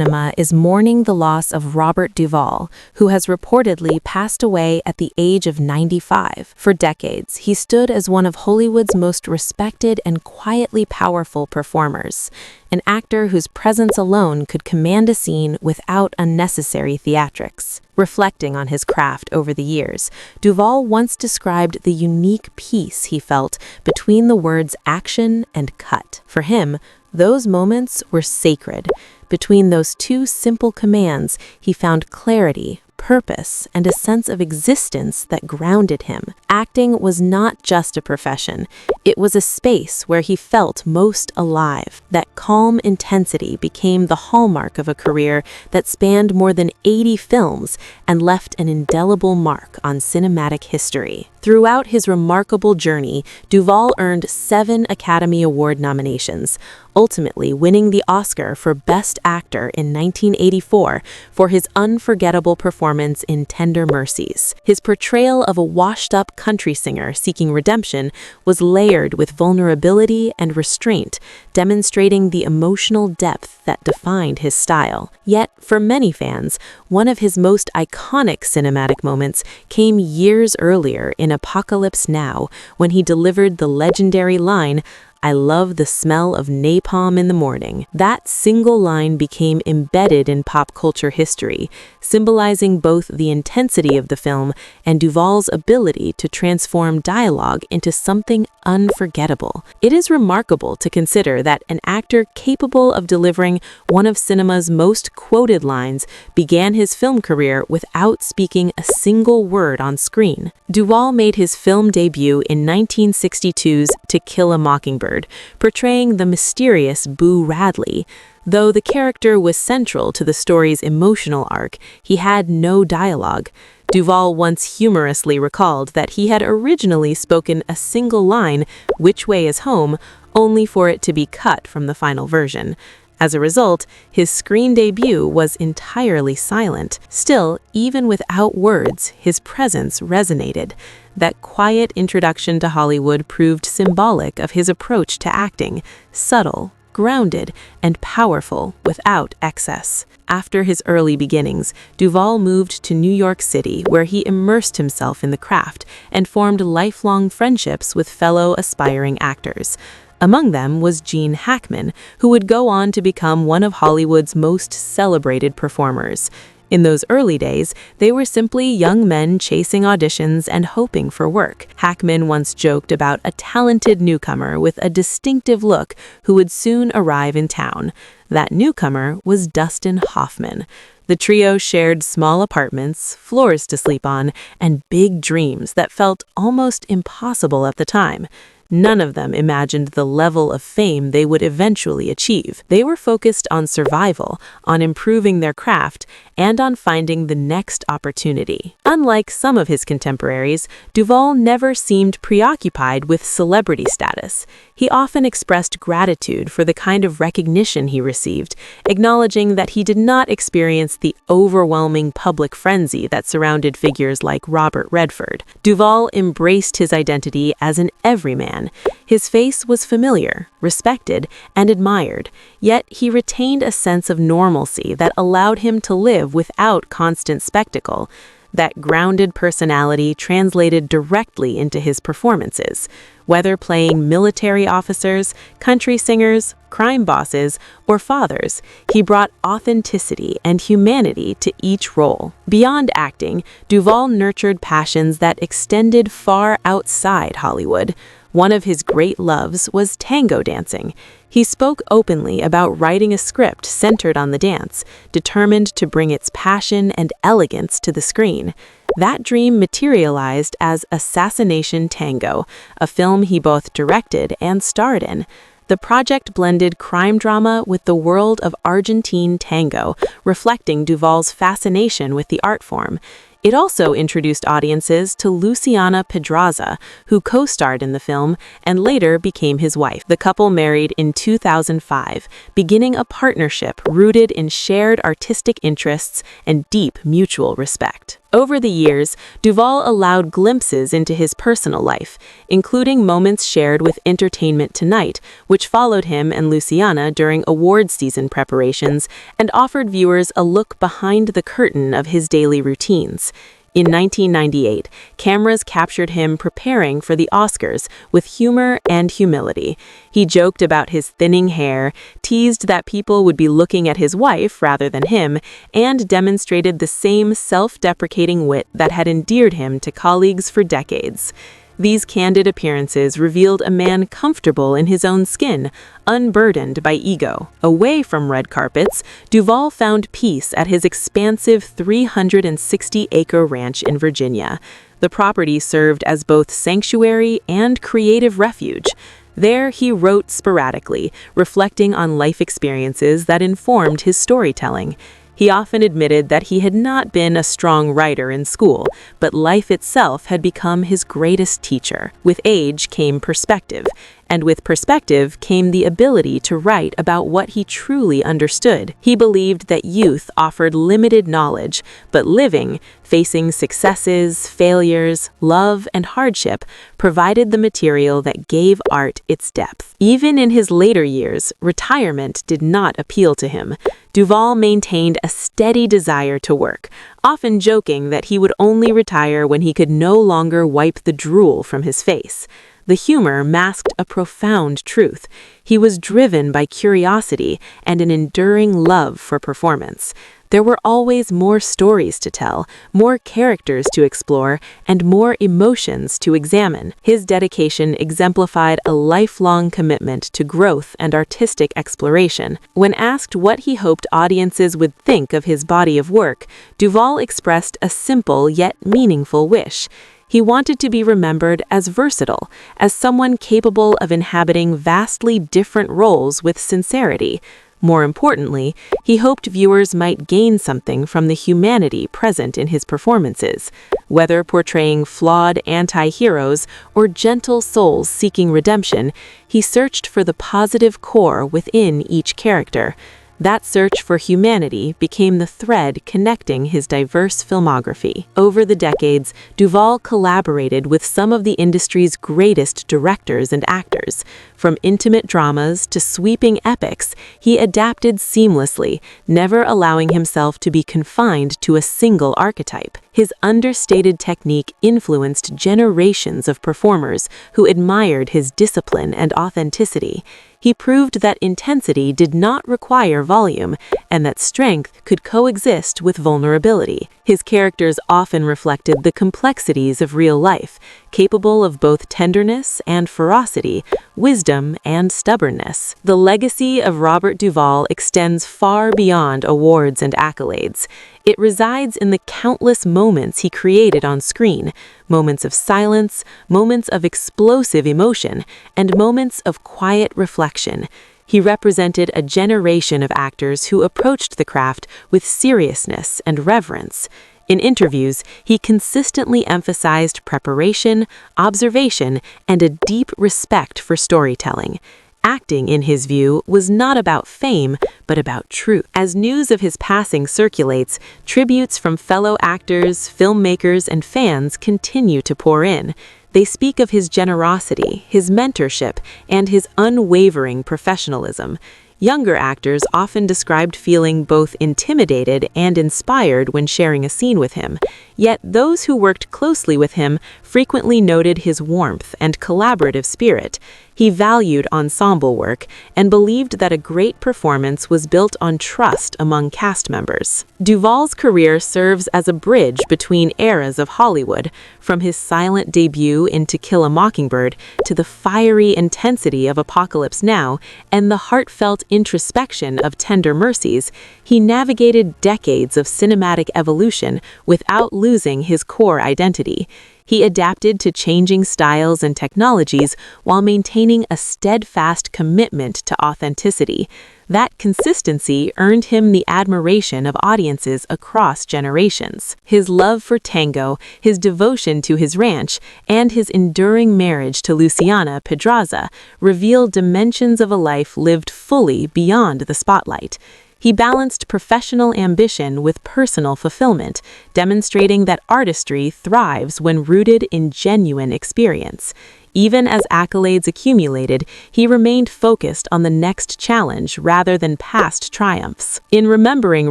cinema is mourning the loss of Robert Duvall, who has reportedly passed away at the age of 95. For decades, he stood as one of Hollywood's most respected and quietly powerful performers, an actor whose presence alone could command a scene without unnecessary theatrics. Reflecting on his craft over the years, Duvall once described the unique peace he felt between the words action and cut. For him, those moments were sacred. Between those two simple commands, he found clarity, purpose, and a sense of existence that grounded him. Acting was not just a profession. It was a space where he felt most alive. That calm intensity became the hallmark of a career that spanned more than 80 films and left an indelible mark on cinematic history. Throughout his remarkable journey, Duvall earned 7 Academy Award nominations, ultimately winning the Oscar for Best Actor in 1984 for his unforgettable performance in Tender Mercies. His portrayal of a washed-up country singer seeking redemption was layered with vulnerability and restraint, demonstrating the emotional depth that defined his style. Yet, for many fans, one of his most iconic cinematic moments came years earlier in Apocalypse Now, when he delivered the legendary line, "I love the smell of napalm in the morning." That single line became embedded in pop culture history, symbolizing both the intensity of the film and Duvall's ability to transform dialogue into something unforgettable. It is remarkable to consider that an actor capable of delivering one of cinema's most quoted lines began his film career without speaking a single word on screen. Duvall made his film debut in 1962's To Kill a Mockingbird, portraying the mysterious Boo Radley. Though the character was central to the story's emotional arc, he had no dialogue. Duvall once humorously recalled that he had originally spoken a single line, "Which way is home?" only for it to be cut from the final version. As a result, his screen debut was entirely silent. Still, even without words, his presence resonated. That quiet introduction to Hollywood proved symbolic of his approach to acting, subtle, grounded, and powerful without excess. After his early beginnings, Duvall moved to New York City, where he immersed himself in the craft and formed lifelong friendships with fellow aspiring actors. Among them was Gene Hackman, who would go on to become one of Hollywood's most celebrated performers. In those early days, they were simply young men chasing auditions and hoping for work. Hackman once joked about a talented newcomer with a distinctive look who would soon arrive in town. That newcomer was Dustin Hoffman. The trio shared small apartments, floors to sleep on, and big dreams that felt almost impossible at the time. None of them imagined the level of fame they would eventually achieve. They were focused on survival, on improving their craft, and on finding the next opportunity. Unlike some of his contemporaries, Duvall never seemed preoccupied with celebrity status. He often expressed gratitude for the kind of recognition he received, acknowledging that he did not experience the overwhelming public frenzy that surrounded figures like Robert Redford. Duvall embraced his identity as an everyman. His face was familiar, respected, and admired, yet he retained a sense of normalcy that allowed him to live without constant spectacle. That grounded personality translated directly into his performances. Whether playing military officers, country singers, crime bosses, or fathers, he brought authenticity and humanity to each role. Beyond acting, Duvall nurtured passions that extended far outside Hollywood. One of his great loves was tango dancing. He spoke openly about writing a script centered on the dance, determined to bring its passion and elegance to the screen. That dream materialized as Assassination Tango, a film he both directed and starred in. The project blended crime drama with the world of Argentine tango, reflecting Duvall's fascination with the art form. It also introduced audiences to Luciana Pedraza, who co-starred in the film and later became his wife. The couple married in 2005, beginning a partnership rooted in shared artistic interests and deep mutual respect. Over the years, Duvall allowed glimpses into his personal life, including moments shared with Entertainment Tonight, which followed him and Luciana during award season preparations and offered viewers a look behind the curtain of his daily routines. In 1998, cameras captured him preparing for the Oscars with humor and humility. He joked about his thinning hair, teased that people would be looking at his wife rather than him, and demonstrated the same self-deprecating wit that had endeared him to colleagues for decades. These candid appearances revealed a man comfortable in his own skin, unburdened by ego. Away from red carpets, Duvall found peace at his expansive 360-acre ranch in Virginia. The property served as both sanctuary and creative refuge. There, he wrote sporadically, reflecting on life experiences that informed his storytelling. He often admitted that he had not been a strong writer in school, but life itself had become his greatest teacher. With age came perspective, and with perspective came the ability to write about what he truly understood. He believed that youth offered limited knowledge, but living, facing successes, failures, love, and hardship, provided the material that gave art its depth. Even in his later years, retirement did not appeal to him. Duvall maintained a steady desire to work, often joking that he would only retire when he could no longer wipe the drool from his face. The humor masked a profound truth. He was driven by curiosity and an enduring love for performance. There were always more stories to tell, more characters to explore, and more emotions to examine. His dedication exemplified a lifelong commitment to growth and artistic exploration. When asked what he hoped audiences would think of his body of work, Duvall expressed a simple yet meaningful wish. He wanted to be remembered as versatile, as someone capable of inhabiting vastly different roles with sincerity. More importantly, he hoped viewers might gain something from the humanity present in his performances. Whether portraying flawed anti-heroes or gentle souls seeking redemption, he searched for the positive core within each character. That search for humanity became the thread connecting his diverse filmography. Over the decades, Duvall collaborated with some of the industry's greatest directors and actors. From intimate dramas to sweeping epics, he adapted seamlessly, never allowing himself to be confined to a single archetype. His understated technique influenced generations of performers who admired his discipline and authenticity. He proved that intensity did not require volume, and that strength could coexist with vulnerability. His characters often reflected the complexities of real life, capable of both tenderness and ferocity, wisdom and stubbornness. The legacy of Robert Duvall extends far beyond awards and accolades. It resides in the countless moments he created on screen, moments of silence, moments of explosive emotion, and moments of quiet reflection. He represented a generation of actors who approached the craft with seriousness and reverence. In interviews, he consistently emphasized preparation, observation, and a deep respect for storytelling. Acting, in his view, was not about fame, but about truth. As news of his passing circulates, tributes from fellow actors, filmmakers, and fans continue to pour in. They speak of his generosity, his mentorship, and his unwavering professionalism. Younger actors often described feeling both intimidated and inspired when sharing a scene with him. Yet those who worked closely with him frequently noted his warmth and collaborative spirit. He valued ensemble work and believed that a great performance was built on trust among cast members. Duvall's career serves as a bridge between eras of Hollywood, from his silent debut in To Kill a Mockingbird to the fiery intensity of Apocalypse Now and the heartfelt introspection of Tender Mercies. He navigated decades of cinematic evolution without losing his core identity. He adapted to changing styles and technologies while maintaining a steadfast commitment to authenticity. That consistency earned him the admiration of audiences across generations. His love for tango, his devotion to his ranch, and his enduring marriage to Luciana Pedraza reveal dimensions of a life lived fully beyond the spotlight. He balanced professional ambition with personal fulfillment, demonstrating that artistry thrives when rooted in genuine experience. Even as accolades accumulated, he remained focused on the next challenge rather than past triumphs. In remembering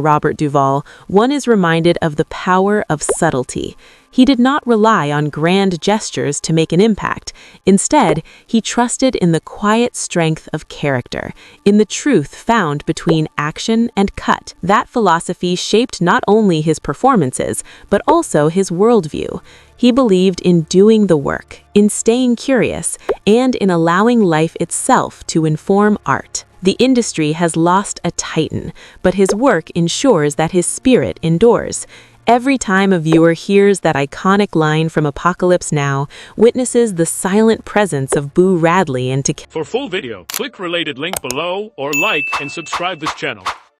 Robert Duvall, one is reminded of the power of subtlety. He did not rely on grand gestures to make an impact. Instead, he trusted in the quiet strength of character, in the truth found between action and cut. That philosophy shaped not only his performances, but also his worldview. He believed in doing the work, in staying curious, and in allowing life itself to inform art. The industry has lost a titan, but his work ensures that his spirit endures. Every time a viewer hears that iconic line from Apocalypse Now, witnesses the silent presence of Boo Radley and to... For full video, click related link below or like and subscribe this channel.